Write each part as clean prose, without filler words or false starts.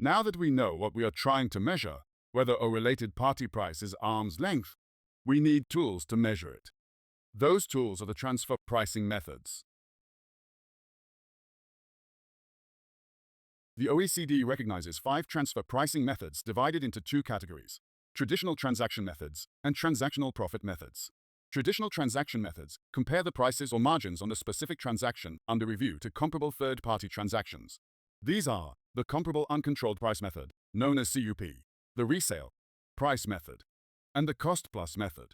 Now that we know what we are trying to measure, whether a related party price is arm's length, we need tools to measure it. Those tools are the transfer pricing methods. The OECD recognizes 5 transfer pricing methods divided into 2 categories: traditional transaction methods and transactional profit methods. Traditional transaction methods compare the prices or margins on a specific transaction under review to comparable third-party transactions. These are the comparable uncontrolled price method, known as CUP, the resale price method, and the cost-plus method.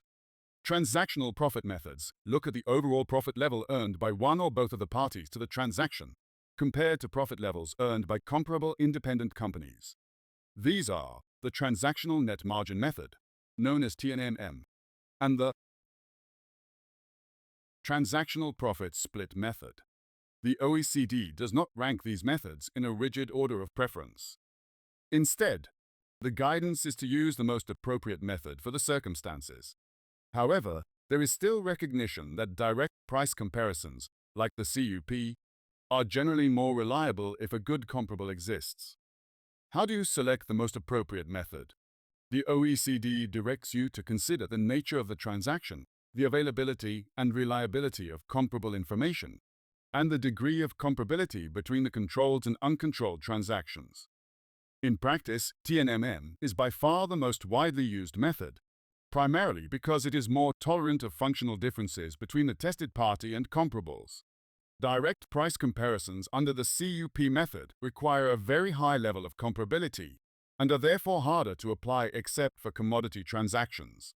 Transactional profit methods look at the overall profit level earned by one or both of the parties to the transaction, compared to profit levels earned by comparable independent companies. These are the transactional net margin method, known as TNMM, and the transactional profit split method. The OECD does not rank these methods in a rigid order of preference. Instead, the guidance is to use the most appropriate method for the circumstances. However, there is still recognition that direct price comparisons, like the CUP, are generally more reliable if a good comparable exists. How do you select the most appropriate method? The OECD directs you to consider the nature of the transaction, the availability and reliability of comparable information, and the degree of comparability between the controlled and uncontrolled transactions. In practice, TNMM is by far the most widely used method, primarily because it is more tolerant of functional differences between the tested party and comparables. Direct price comparisons under the CUP method require a very high level of comparability and are therefore harder to apply except for commodity transactions.